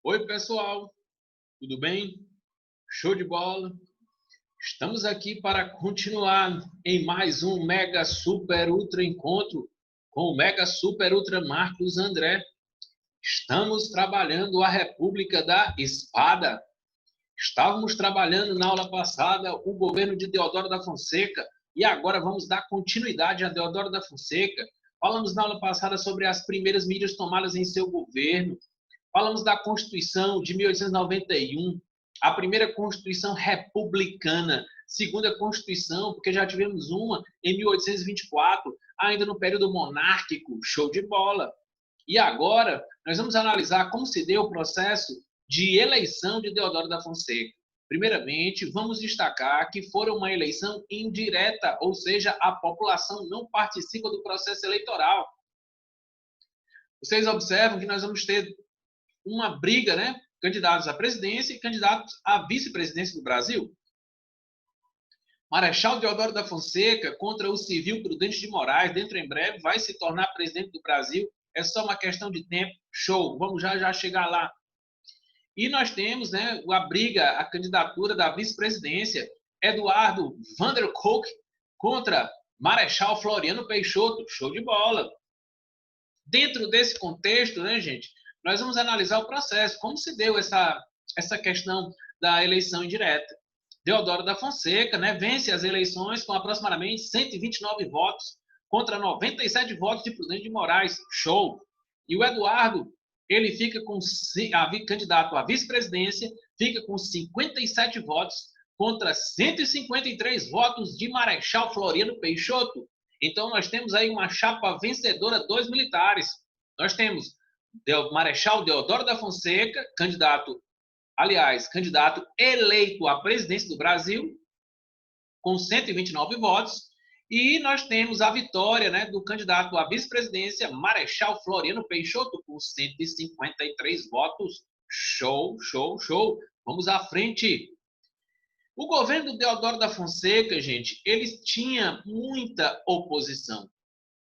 Oi, pessoal, tudo bem? Show de bola! Estamos aqui para continuar em mais um Mega Super Ultra Encontro com o Mega Super Ultra Marcos André. Estamos trabalhando a República da Espada. Estávamos trabalhando na aula passada o governo de Deodoro da Fonseca e agora vamos dar continuidade a Deodoro da Fonseca. Falamos na aula passada sobre as primeiras medidas tomadas em seu governo. Falamos da Constituição de 1891, a primeira Constituição republicana, segunda Constituição, porque já tivemos uma em 1824, ainda no período monárquico, show de bola. E agora nós vamos analisar como se deu o processo de eleição de Deodoro da Fonseca. Primeiramente, vamos destacar que foi uma eleição indireta, ou seja, a população não participa do processo eleitoral. Vocês observam que nós vamos ter uma briga, né? Candidatos à presidência e candidatos à vice-presidência do Brasil. Marechal Deodoro da Fonseca contra o civil Prudente de Moraes, dentro em breve, vai se tornar presidente do Brasil. É só uma questão de tempo. Show, vamos já chegar lá. E nós temos, né, a briga, a candidatura da vice-presidência, Eduardo Vander Kolk contra Marechal Floriano Peixoto. Show de bola. Dentro desse contexto, né, gente, nós vamos analisar o processo, como se deu essa questão da eleição indireta. Deodoro da Fonseca, né, vence as eleições com aproximadamente 129 votos contra 97 votos de Prudente de Moraes. Show! E o Eduardo, ele fica com candidato à vice-presidência, fica com 57 votos contra 153 votos de Marechal Floriano Peixoto. Então, nós temos aí uma chapa vencedora dos militares. Nós temos Marechal Deodoro da Fonseca, candidato eleito à presidência do Brasil, com 129 votos, e nós temos a vitória, né, do candidato à vice-presidência, Marechal Floriano Peixoto, com 153 votos. Show, show, show. Vamos à frente. O governo do Deodoro da Fonseca, gente, ele tinha muita oposição.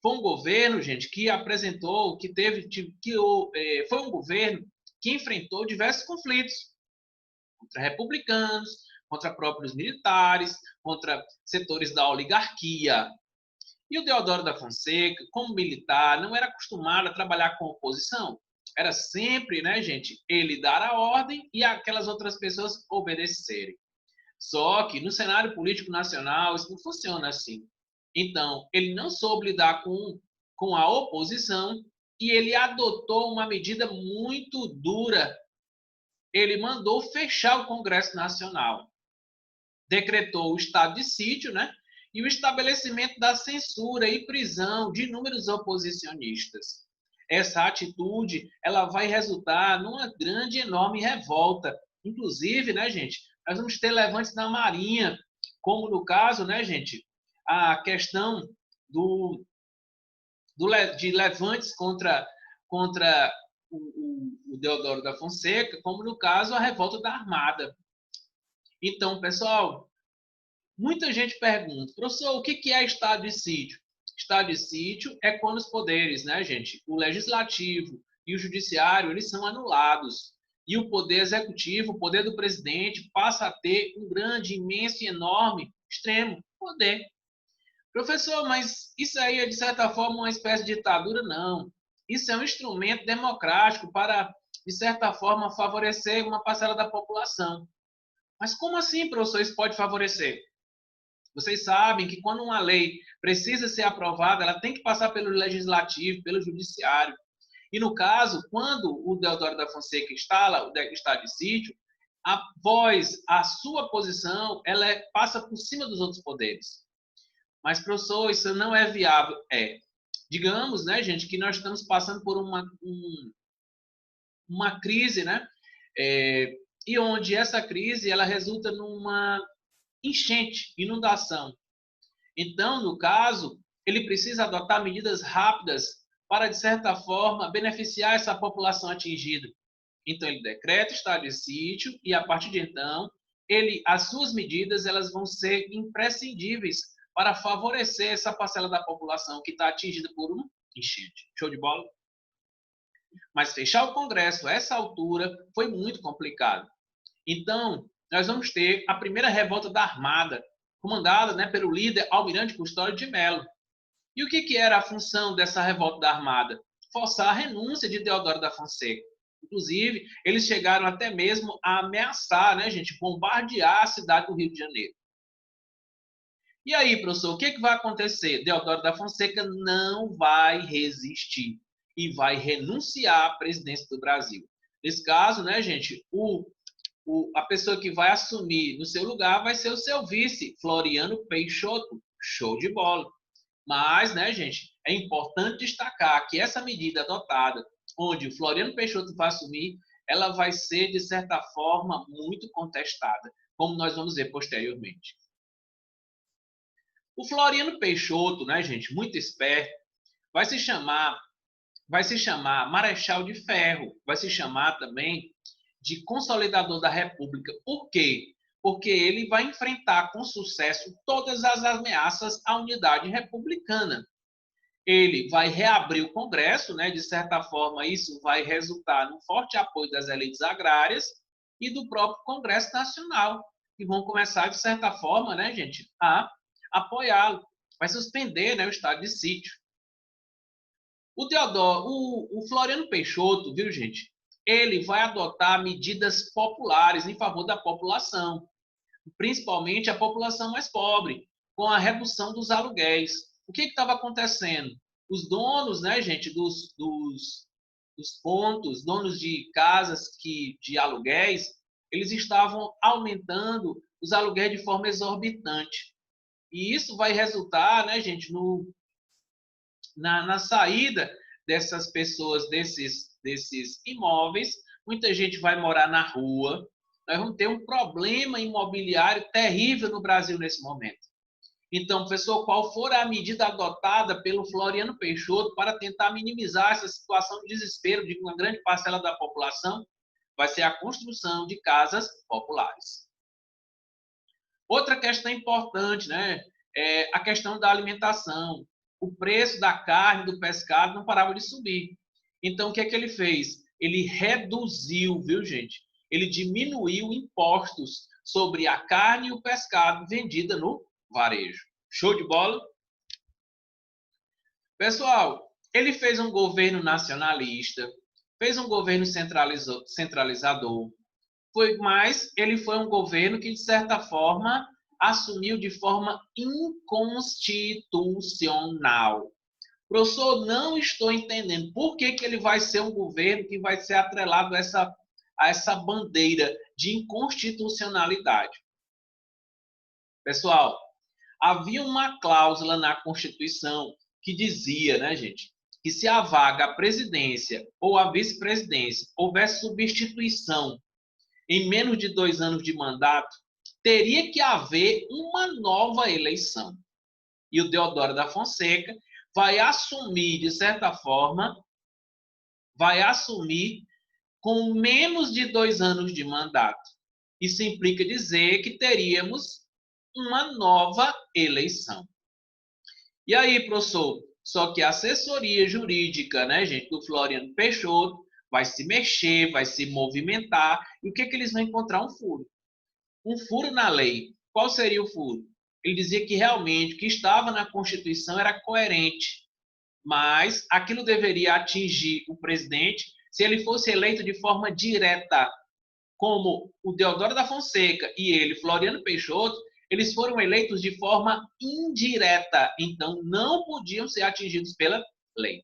Foi um governo, gente, que apresentou, foi um governo que enfrentou diversos conflitos contra republicanos, contra próprios militares, contra setores da oligarquia. E o Deodoro da Fonseca, como militar, não era acostumado a trabalhar com oposição. Era sempre, né, gente, ele dar a ordem e aquelas outras pessoas obedecerem. Só que no cenário político nacional isso não funciona assim. Então, ele não soube lidar com a oposição e ele adotou uma medida muito dura. Ele mandou fechar o Congresso Nacional. Decretou o estado de sítio, né? E o estabelecimento da censura e prisão de inúmeros oposicionistas. Essa atitude, ela vai resultar numa grande, enorme revolta. Inclusive, né, gente, nós vamos ter levantes da Marinha, como no caso, né, gente, a questão de levantes contra o Deodoro da Fonseca, como no caso a revolta da Armada. Então, pessoal, muita gente pergunta, professor, o que é estado de sítio? Estado de sítio é quando os poderes, né, gente, o legislativo e o judiciário, eles são anulados. E o poder executivo, o poder do presidente, passa a ter um grande, imenso e enorme, extremo poder. Professor, mas isso aí é, de certa forma, uma espécie de ditadura? Não. Isso é um instrumento democrático para, de certa forma, favorecer uma parcela da população. Mas como assim, professor, isso pode favorecer? Vocês sabem que quando uma lei precisa ser aprovada, ela tem que passar pelo legislativo, pelo judiciário. E no caso, quando o Deodoro da Fonseca instala o estado de sítio, a sua posição, passa por cima dos outros poderes. Mas, professor, isso não é viável. Digamos, né, gente, que nós estamos passando por uma crise, né? E onde essa crise, ela resulta numa enchente, inundação. Então, no caso, ele precisa adotar medidas rápidas para, de certa forma, beneficiar essa população atingida. Então, ele decreta estado de sítio e, a partir de então, as suas medidas elas vão ser imprescindíveis para favorecer essa parcela da população que está atingida por uma enchente. Show de bola? Mas fechar o Congresso a essa altura foi muito complicado. Então, nós vamos ter a primeira revolta da Armada, comandada, né, pelo líder Almirante Custódio de Mello. E o que era a função dessa revolta da Armada? Forçar a renúncia de Deodoro da Fonseca. Inclusive, eles chegaram até mesmo a ameaçar, né, gente, bombardear a cidade do Rio de Janeiro. E aí, professor, o que vai acontecer? Deodoro da Fonseca não vai resistir e vai renunciar à presidência do Brasil. Nesse caso, né, gente, a pessoa que vai assumir no seu lugar vai ser o seu vice, Floriano Peixoto. Show de bola. Mas, né, gente, é importante destacar que essa medida adotada, onde o Floriano Peixoto vai assumir, ela vai ser, de certa forma, muito contestada, como nós vamos ver posteriormente. O Floriano Peixoto, né, gente, muito esperto, vai se chamar Marechal de Ferro, vai se chamar também de Consolidador da República. Por quê? Porque ele vai enfrentar com sucesso todas as ameaças à unidade republicana. Ele vai reabrir o Congresso, né? De certa forma, isso vai resultar no forte apoio das elites agrárias e do próprio Congresso Nacional, que vão começar, de certa forma, né, gente, a apoiá-lo. Vai suspender, né, o estado de sítio. O Floriano Peixoto, viu, gente? Ele vai adotar medidas populares em favor da população, principalmente a população mais pobre, com a redução dos aluguéis. O que estava acontecendo? Os donos, né, gente, dos pontos, donos de casas de aluguéis, eles estavam aumentando os aluguéis de forma exorbitante. E isso vai resultar, né, gente, na saída dessas pessoas, desses imóveis. Muita gente vai morar na rua. Nós vamos ter um problema imobiliário terrível no Brasil nesse momento. Então, professor, qual for a medida adotada pelo Floriano Peixoto para tentar minimizar essa situação de desespero de uma grande parcela da população? Vai ser a construção de casas populares. Outra questão importante, né, é a questão da alimentação. O preço da carne, do pescado não parava de subir. Então, o que ele fez? Ele reduziu, viu, gente? Ele diminuiu impostos sobre a carne e o pescado vendida no varejo. Show de bola? Pessoal, ele fez um governo nacionalista, fez um governo centralizador, mas ele foi um governo que, de certa forma, assumiu de forma inconstitucional. Professor, não estou entendendo por que ele vai ser um governo que vai ser atrelado a essa bandeira de inconstitucionalidade. Pessoal, havia uma cláusula na Constituição que dizia, né, gente, que se a vaga à presidência ou à vice-presidência houvesse substituição em menos de 2 anos de mandato, teria que haver uma nova eleição. E o Deodoro da Fonseca vai assumir, de certa forma, com menos de 2 anos de mandato. Isso implica dizer que teríamos uma nova eleição. E aí, professor, só que a assessoria jurídica, né, gente, do Floriano Peixoto, vai se mexer, vai se movimentar, e o que eles vão encontrar? Um furo. Um furo na lei. Qual seria o furo? Ele dizia que realmente o que estava na Constituição era coerente, mas aquilo deveria atingir o presidente se ele fosse eleito de forma direta, como o Deodoro da Fonseca e ele, Floriano Peixoto, eles foram eleitos de forma indireta, então não podiam ser atingidos pela lei.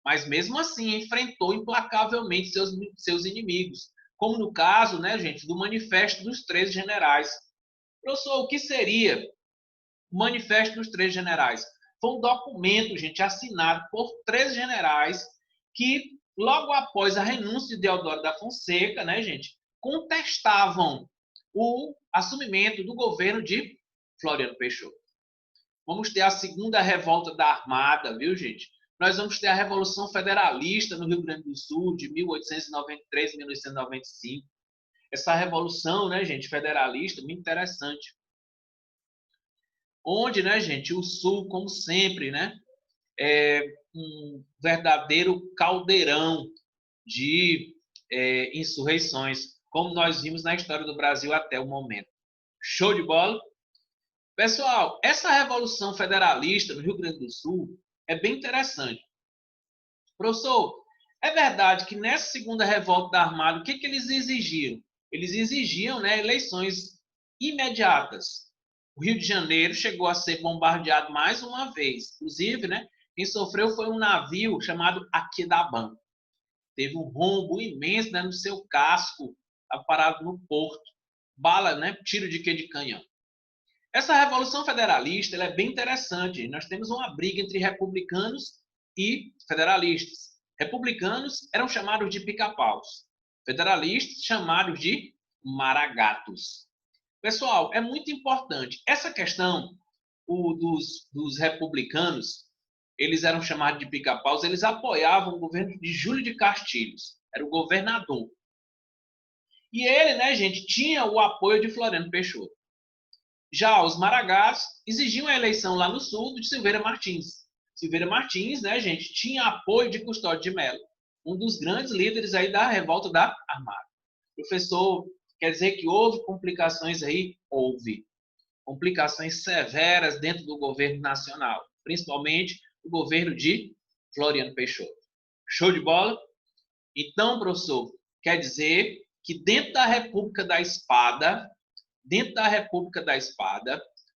Mas mesmo assim enfrentou implacavelmente seus inimigos, como no caso, né, gente, do Manifesto dos 13 Generais. Professor, o que seria o Manifesto dos 13 Generais? Foi um documento, gente, assinado por 13 generais que, logo após a renúncia de Deodoro da Fonseca, né, gente, contestavam o assumimento do governo de Floriano Peixoto. Vamos ter a segunda revolta da Armada, viu, gente? Nós vamos ter a Revolução Federalista no Rio Grande do Sul, de 1893 a 1895. Essa revolução, né, gente, federalista, muito interessante. Onde, né, gente, o Sul, como sempre, né, é um verdadeiro caldeirão de insurreições, como nós vimos na história do Brasil até o momento. Show de bola? Pessoal, essa Revolução Federalista no Rio Grande do Sul é bem interessante. Professor, é verdade que nessa segunda revolta da Armada, o que eles exigiram? Eles exigiam, né, eleições imediatas. O Rio de Janeiro chegou a ser bombardeado mais uma vez. Inclusive, né, quem sofreu foi um navio chamado Aquidauã. Teve um rombo imenso, né, no seu casco, parado no porto. Bala, né, tiro de quê? De canhão. Essa Revolução Federalista ela é bem interessante. Nós temos uma briga entre republicanos e federalistas. Republicanos eram chamados de pica-paus. Federalistas chamados de maragatos. Pessoal, é muito importante. Essa questão dos republicanos, eles eram chamados de pica-paus, eles apoiavam o governo de Júlio de Castilhos. Era o governador. E ele, né, gente, tinha o apoio de Floriano Peixoto. Já os maragatos exigiam a eleição lá no sul de Silveira Martins. Silveira Martins, né, gente, tinha apoio de Custódio de Mello, um dos grandes líderes aí da revolta da Armada. Professor, quer dizer que houve complicações aí? Houve. Complicações severas dentro do governo nacional, principalmente o governo de Floriano Peixoto. Show de bola? Então, professor, quer dizer que dentro da República da Espada,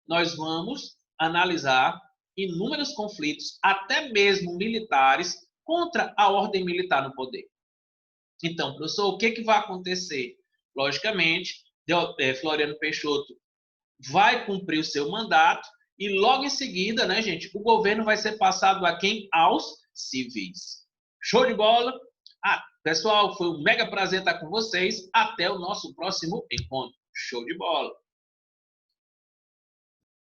nós vamos analisar inúmeros conflitos, até mesmo militares, contra a ordem militar no poder. Então, professor, o que vai acontecer? Logicamente, Floriano Peixoto vai cumprir o seu mandato e logo em seguida, né, gente, o governo vai ser passado a quem? Aos civis. Show de bola? Pessoal, foi um mega prazer estar com vocês. Até o nosso próximo encontro. Show de bola!